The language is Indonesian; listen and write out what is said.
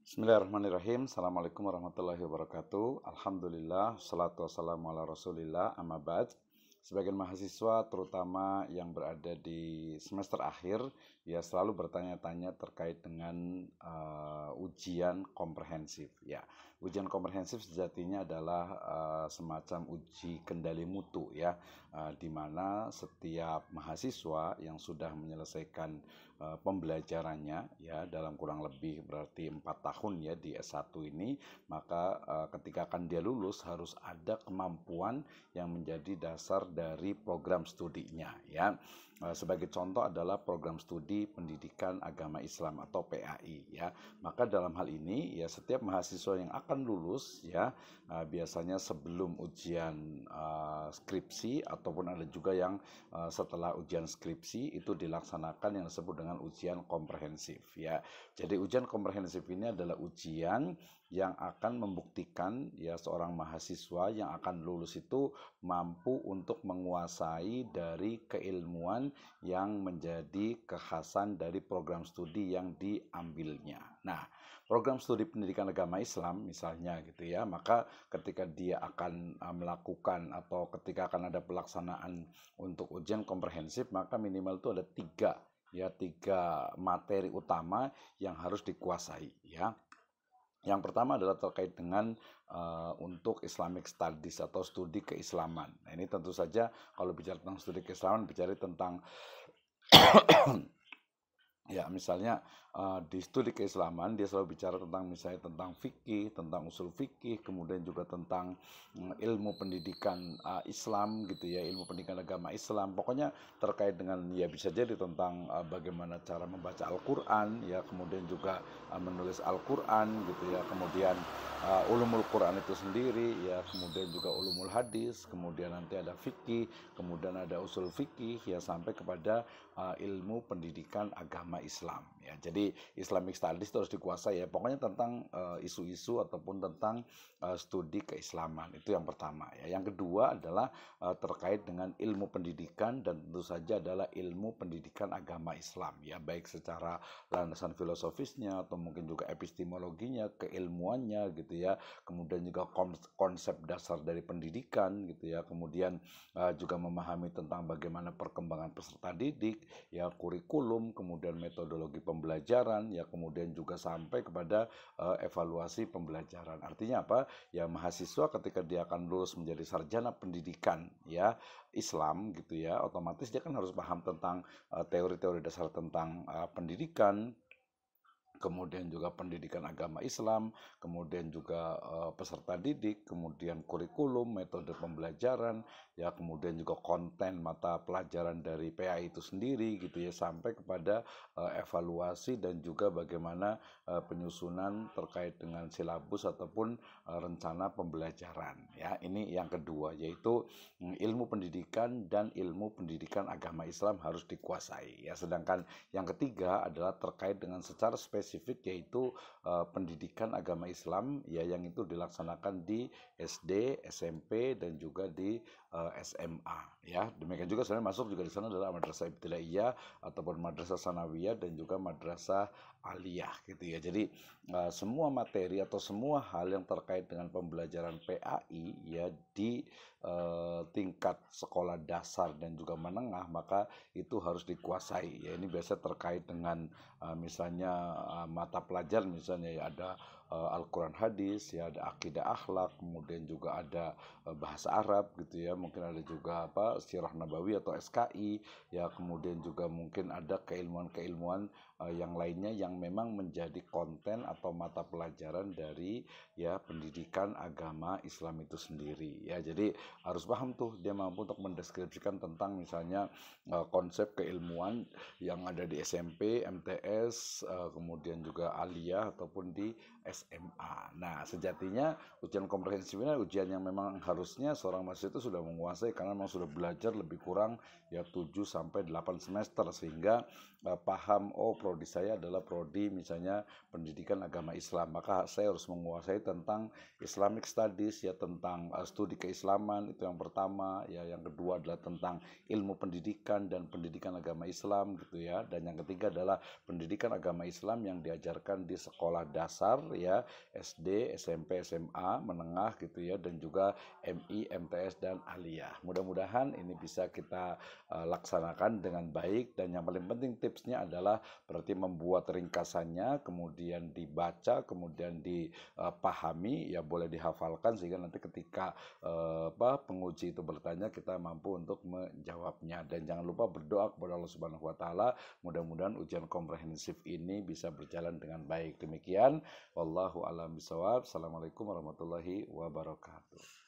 Bismillahirrahmanirrahim. Assalamualaikum warahmatullahi wabarakatuh. Alhamdulillah, salatu wassalamu ala rasulillah, amma ba'd. Sebagian mahasiswa terutama yang berada di semester akhir ya selalu bertanya-tanya terkait dengan ujian komprehensif. Ya, ujian komprehensif sejatinya adalah semacam uji kendali mutu ya, di mana setiap mahasiswa yang sudah menyelesaikan pembelajarannya ya dalam kurang lebih berarti 4 tahun ya di S1 ini, maka ketika akan dia lulus harus ada kemampuan yang menjadi dasar dari program studinya ya. Sebagai contoh adalah program studi pendidikan agama Islam atau PAI ya. Maka dalam hal ini ya setiap mahasiswa yang akan lulus ya biasanya sebelum ujian skripsi ataupun ada juga yang setelah ujian skripsi itu dilaksanakan yang disebut dengan ujian komprehensif ya. Jadi ujian komprehensif ini adalah ujian yang akan membuktikan ya seorang mahasiswa yang akan lulus itu mampu untuk menguasai dari keilmuan yang menjadi kekhasan dari program studi yang diambilnya. Nah, program studi pendidikan agama Islam misalnya gitu ya, maka ketika dia akan melakukan atau ketika akan ada pelaksanaan untuk ujian komprehensif, maka minimal itu ada tiga materi utama yang harus dikuasai ya. Yang pertama adalah terkait dengan untuk Islamic Studies atau studi keislaman. Nah, ini tentu saja kalau bicara tentang studi keislaman bicara tentang ya misalnya di studi keislaman dia selalu bicara tentang misalnya tentang fikih, tentang usul fikih, kemudian juga tentang ilmu pendidikan Islam gitu ya, ilmu pendidikan agama Islam. Pokoknya terkait dengan ya bisa jadi tentang bagaimana cara membaca Al-Qur'an ya, kemudian juga menulis Al-Qur'an gitu ya, kemudian ulumul Qur'an itu sendiri ya, kemudian juga ulumul hadis, kemudian nanti ada fikih, kemudian ada usul fikih ya sampai kepada ilmu pendidikan agama Islam ya. Jadi Islamic Studies itu harus dikuasai ya. Pokoknya tentang isu-isu ataupun tentang studi keislaman itu yang pertama ya. Yang kedua adalah terkait dengan ilmu pendidikan dan tentu saja adalah ilmu pendidikan agama Islam ya, baik secara landasan filosofisnya atau mungkin juga epistemologinya, keilmuannya gitu ya. Kemudian juga konsep dasar dari pendidikan gitu ya. Kemudian juga memahami tentang bagaimana perkembangan peserta didik ya, kurikulum, kemudian metodologi pembelajaran ya, kemudian juga sampai kepada evaluasi pembelajaran. Artinya apa? Ya mahasiswa ketika dia akan lulus menjadi sarjana pendidikan ya Islam gitu ya, otomatis dia kan harus paham tentang teori-teori dasar tentang pendidikan, kemudian juga pendidikan agama Islam, kemudian juga peserta didik, kemudian kurikulum, metode pembelajaran, ya kemudian juga konten mata pelajaran dari PAI itu sendiri gitu ya, sampai kepada evaluasi dan juga bagaimana penyusunan terkait dengan silabus ataupun rencana pembelajaran. Ya, ini yang kedua yaitu ilmu pendidikan dan ilmu pendidikan agama Islam harus dikuasai. Ya, sedangkan yang ketiga adalah terkait dengan secara spesifik yaitu pendidikan agama Islam ya, yang itu dilaksanakan di SD, SMP dan juga di SMA ya. Demikian juga sebenarnya masuk juga di sana adalah madrasah ibtidaiyah ataupun madrasah sanawiyah dan juga madrasah aliyah gitu ya. Jadi semua materi atau semua hal yang terkait dengan pembelajaran PAI ya di tingkat sekolah dasar dan juga menengah maka itu harus dikuasai ya. Ini biasa terkait dengan misalnya mata pelajaran misalnya ya, ada Al-Quran hadis ya, ada akidah akhlak, kemudian juga ada bahasa Arab gitu ya, mungkin ada juga sirah nabawi atau SKI ya, kemudian juga mungkin ada keilmuan-keilmuan yang lainnya yang memang menjadi konten atau mata pelajaran dari ya pendidikan agama Islam itu sendiri ya. Jadi harus paham tuh dia mampu untuk mendeskripsikan tentang misalnya konsep keilmuan yang ada di SMP, MTS, kemudian juga aliyah ataupun di SMA. Nah, sejatinya ujian komprehensif ini ujian yang memang harusnya seorang mahasiswa itu sudah menguasai karena memang sudah belajar lebih kurang ya 7 sampai 8 semester sehingga paham prodi saya adalah prodi misalnya pendidikan agama Islam, maka saya harus menguasai tentang Islamic Studies ya, tentang studi keislaman itu yang pertama ya, yang kedua adalah tentang ilmu pendidikan dan pendidikan agama Islam gitu ya, dan yang ketiga adalah pendidikan agama Islam yang yang diajarkan di sekolah dasar ya, SD, SMP, SMA, menengah gitu ya, dan juga MI, MTS dan aliyah. Mudah-mudahan ini bisa kita laksanakan dengan baik, dan yang paling penting tipsnya adalah berarti membuat ringkasannya, kemudian dibaca, kemudian dipahami, ya boleh dihafalkan sehingga nanti ketika penguji itu bertanya kita mampu untuk menjawabnya. Dan jangan lupa berdoa kepada Allah Subhanahu wa taala, mudah-mudahan ujian komprehensif ini bisa berjalan dengan baik. Demikian wallahu a'lam bishawab. Assalamualaikum warahmatullahi wabarakatuh.